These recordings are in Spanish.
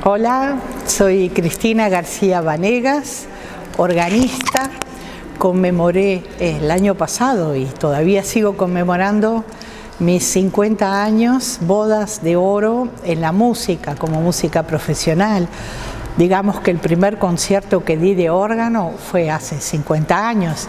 Hola, soy Cristina García Vanegas, organista. Conmemoré el año pasado y todavía sigo conmemorando mis 50 años, bodas de oro en la música, como música profesional. Digamos que el primer concierto que di de órgano fue hace 50 años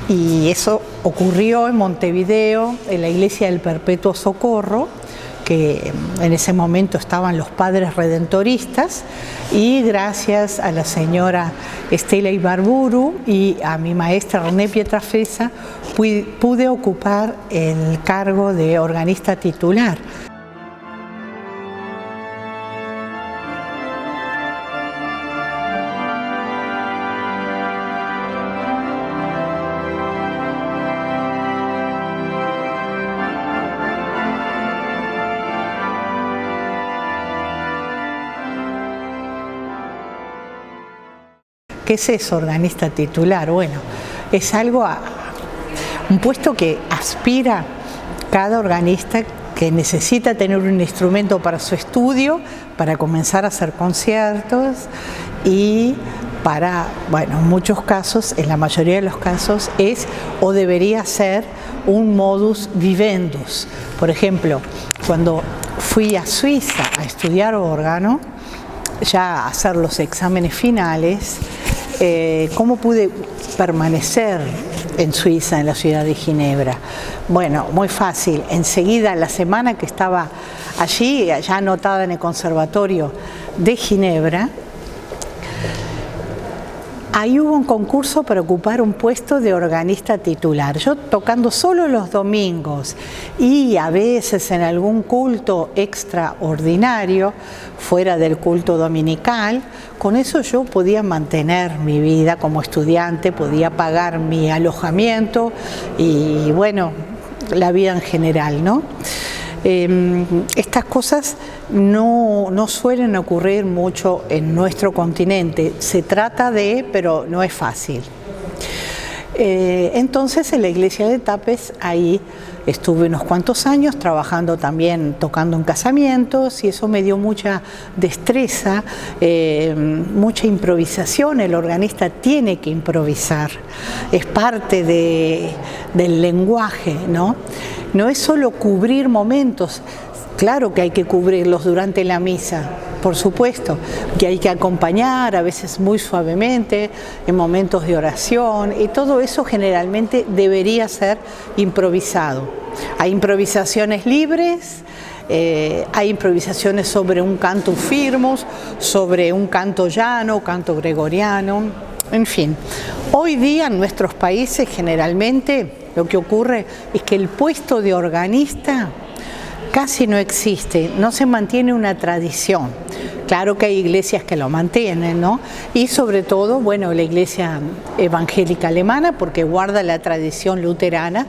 y eso ocurrió en Montevideo, en la Iglesia del Perpetuo Socorro, que en ese momento estaban los padres redentoristas, y gracias a la señora Estela Ibarburu y a mi maestra René Pietrafesa pude ocupar el cargo de organista titular. ¿Qué es eso, organista titular? Bueno, es un puesto que aspira cada organista que necesita tener un instrumento para su estudio, para comenzar a hacer conciertos y para, bueno, en muchos casos, en la mayoría de los casos, es o debería ser un modus vivendus. Por ejemplo, cuando fui a Suiza a estudiar órgano, ya a hacer los exámenes finales, ¿cómo pude permanecer en Suiza, en la ciudad de Ginebra? Bueno, muy fácil. Enseguida, la semana que estaba allí, ya anotada en el Conservatorio de Ginebra, ahí hubo un concurso para ocupar un puesto de organista titular. Yo tocando solo los domingos y a veces en algún culto extraordinario, fuera del culto dominical, con eso yo podía mantener mi vida como estudiante, podía pagar mi alojamiento y, bueno, la vida en general, ¿no? Estas cosas no suelen ocurrir mucho en nuestro continente. Se trata de, pero no es fácil. Entonces en la iglesia de Tapes, ahí estuve unos cuantos años trabajando también, tocando en casamientos, y eso me dio mucha destreza, mucha improvisación. El organista tiene que improvisar, es parte del lenguaje, ¿no? No es solo cubrir momentos, claro que hay que cubrirlos durante la misa, por supuesto, que hay que acompañar, a veces muy suavemente, en momentos de oración, y todo eso generalmente debería ser improvisado. Hay improvisaciones libres, hay improvisaciones sobre un canto firmus, sobre un canto llano, canto gregoriano, en fin. Hoy día en nuestros países generalmente lo que ocurre es que el puesto de organista casi no existe, no se mantiene una tradición. Claro que hay iglesias que lo mantienen, ¿no? Y sobre todo, bueno, la iglesia evangélica alemana, porque guarda la tradición luterana,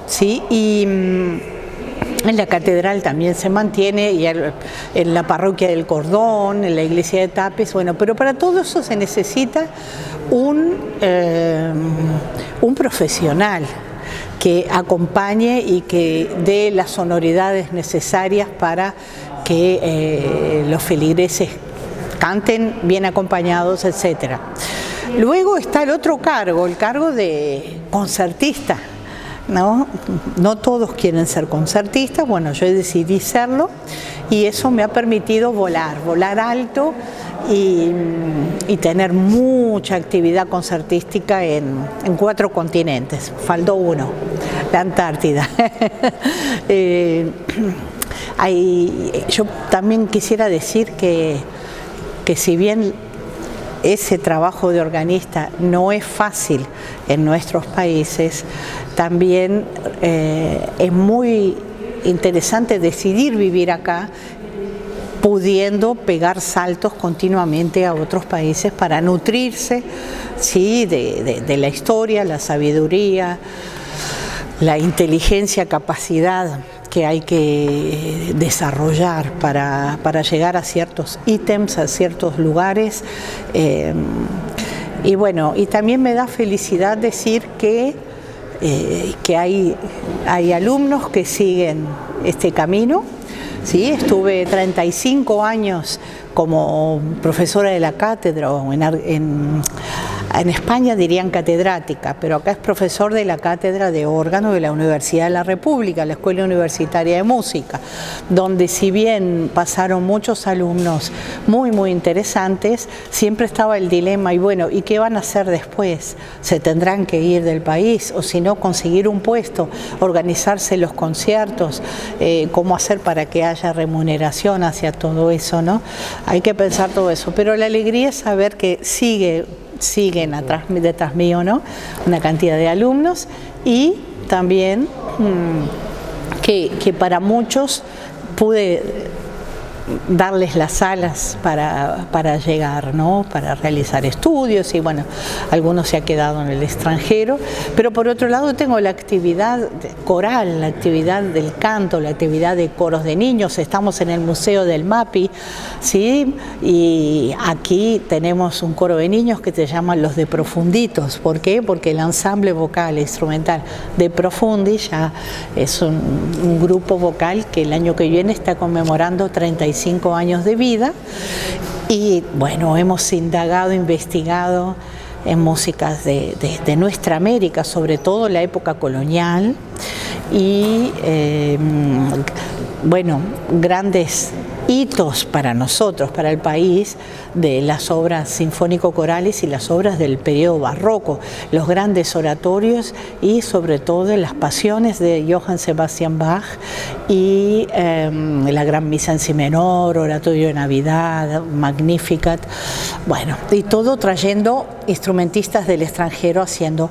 ¿sí? Y en la catedral también se mantiene, y en la parroquia del Cordón, en la iglesia de Tapes, bueno, pero para todo eso se necesita un profesional que acompañe y que dé las sonoridades necesarias para que los feligreses canten bien acompañados, etc. Luego está el otro cargo, el cargo de concertista, ¿no? No todos quieren ser concertistas, bueno, yo decidí serlo y eso me ha permitido volar alto y tener mucha actividad concertística en 4 continentes. Faltó uno, la Antártida. Yo también quisiera decir que si bien ese trabajo de organista no es fácil en nuestros países, también es muy interesante decidir vivir acá, pudiendo pegar saltos continuamente a otros países para nutrirse, ¿sí?, de la historia, la sabiduría, la inteligencia, capacidad que hay que desarrollar para llegar a ciertos ítems, a ciertos lugares. Y bueno, y también me da felicidad decir que hay alumnos que siguen este camino, ¿sí? Estuve 35 años como profesora de la cátedra, o en España dirían catedrática, pero acá es profesor de la cátedra de órgano de la Universidad de la República, la Escuela Universitaria de Música, donde si bien pasaron muchos alumnos muy interesantes, siempre estaba el dilema, y bueno, ¿y qué van a hacer después? ¿Se tendrán que ir del país? O si no, conseguir un puesto, organizarse los conciertos, cómo hacer para que haya remuneración hacia todo eso, ¿no? Hay que pensar todo eso, pero la alegría es saber que siguen detrás mío, ¿no? Una cantidad de alumnos, y también que para muchos pude darles las alas para llegar, ¿no? Para realizar estudios, y bueno, algunos se han quedado en el extranjero, pero por otro lado tengo la actividad coral, la actividad del canto, la actividad de coros de niños. Estamos en el Museo del MAPI, ¿sí? Y aquí tenemos un coro de niños que se llaman los de Profunditos. ¿Por qué? Porque el ensamble vocal e instrumental de Profundi ya es un grupo vocal que el año que viene está conmemorando 35 años de vida, y bueno, hemos indagado, investigado en músicas de nuestra América, sobre todo la época colonial, y bueno, grandes hitos para nosotros, para el país, de las obras sinfónico-corales y las obras del periodo barroco, los grandes oratorios y sobre todo de las pasiones de Johann Sebastian Bach, y la Gran Misa en Si menor, Oratorio de Navidad, Magnificat, bueno, y todo trayendo instrumentistas del extranjero haciendo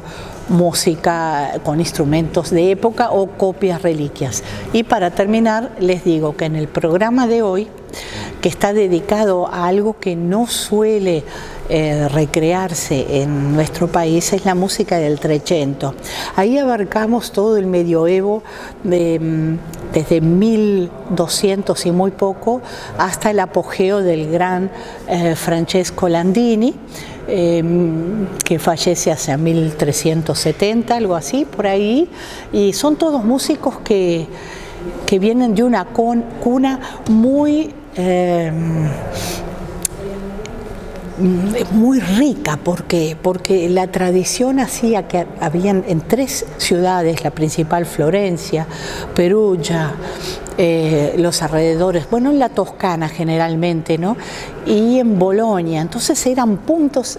música con instrumentos de época o copias reliquias. Y para terminar, les digo que en el programa de hoy, que está dedicado a algo que no suele recrearse en nuestro país, es la música del Trecento. Ahí abarcamos todo el medioevo, desde 1200 y muy poco hasta el apogeo del gran Francesco Landini, que fallece hacia 1370, algo así, por ahí, y son todos músicos que vienen de una cuna muy rica, porque la tradición hacía que habían en 3 ciudades, la principal Florencia, Perugia, los alrededores, bueno, en la Toscana generalmente, ¿no? Y en Bolonia. Entonces eran puntos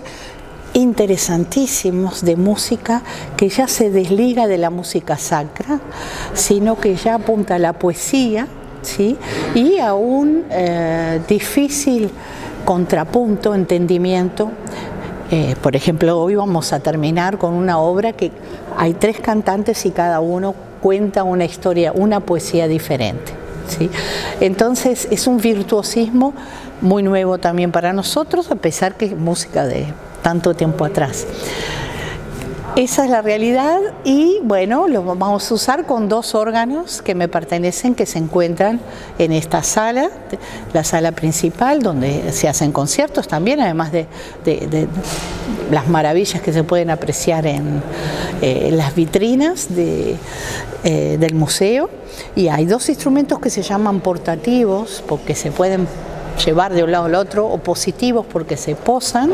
interesantísimos de música que ya se desliga de la música sacra, sino que ya apunta a la poesía, ¿sí? Y a un difícil contrapunto, entendimiento. Por ejemplo, hoy vamos a terminar con una obra que hay 3 cantantes y cada uno cuenta una historia, una poesía diferente, ¿sí? Entonces es un virtuosismo muy nuevo también para nosotros, a pesar que es música de tanto tiempo atrás. Esa es la realidad, y bueno, lo vamos a usar con 2 órganos que me pertenecen, que se encuentran en esta sala, la sala principal, donde se hacen conciertos también, además de las maravillas que se pueden apreciar en las vitrinas del museo. Y hay 2 instrumentos que se llaman portativos, porque se pueden llevar de un lado al otro, o positivos porque se posan,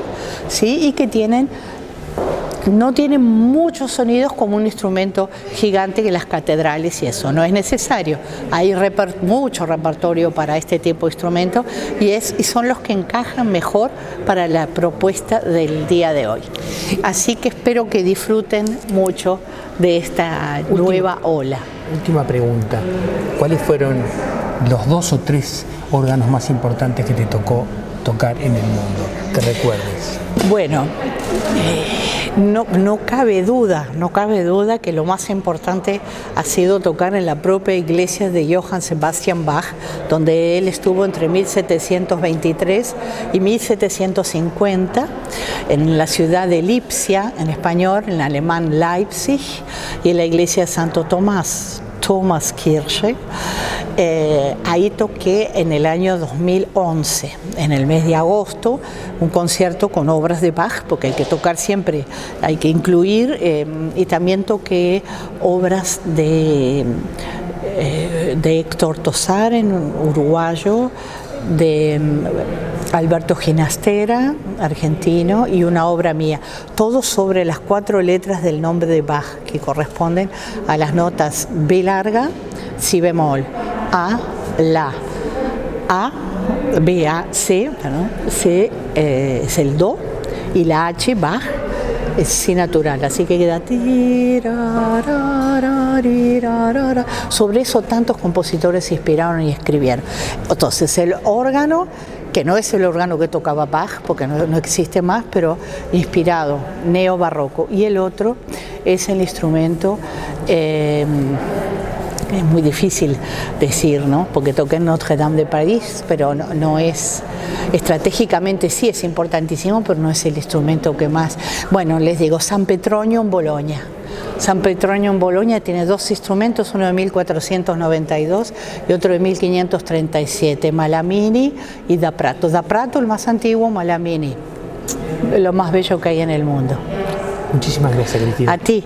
¿sí? Y que no tienen muchos sonidos como un instrumento gigante que las catedrales, y eso no es necesario. Hay mucho repertorio para este tipo de instrumentos, y son los que encajan mejor para la propuesta del día de hoy. Así que espero que disfruten mucho de esta nueva ola. Última pregunta. ¿Cuáles fueron los 2 o 3 órganos más importantes que te tocó tocar en el mundo, que recuerdes? Bueno, no cabe duda que lo más importante ha sido tocar en la propia iglesia de Johann Sebastian Bach, donde él estuvo entre 1723 y 1750, en la ciudad de Lipsia, en español, en alemán Leipzig, y en la iglesia de Santo Tomás, Thomaskirche. Ahí toqué en el año 2011, en el mes de agosto, un concierto con obras de Bach, porque hay que tocar siempre, hay que incluir, y también toqué obras de de Héctor Tosaren, uruguayo, de Alberto Ginastera, argentino, y una obra mía, todo sobre las 4 letras del nombre de Bach, que corresponden a las notas B larga, Si bemol, A, La, A, B, A, C, ¿no? C es el Do, y la H, Bach, es Si natural, así que queda sobre eso tantos compositores se inspiraron y escribieron. Entonces el órgano, que no es el órgano que tocaba Bach, porque no existe más, pero inspirado, neobarroco, y el otro es el instrumento, es muy difícil decir, ¿no? Porque toqué en Notre Dame de París, pero no es, estratégicamente sí es importantísimo, pero no es el instrumento que más. Bueno, les digo, San Petronio en Bolonia. San Petronio en Bolonia tiene 2 instrumentos, uno de 1492 y otro de 1537, Malamini y Da Prato. Da Prato, el más antiguo, Malamini, lo más bello que hay en el mundo. Muchísimas gracias, Cristina. A ti.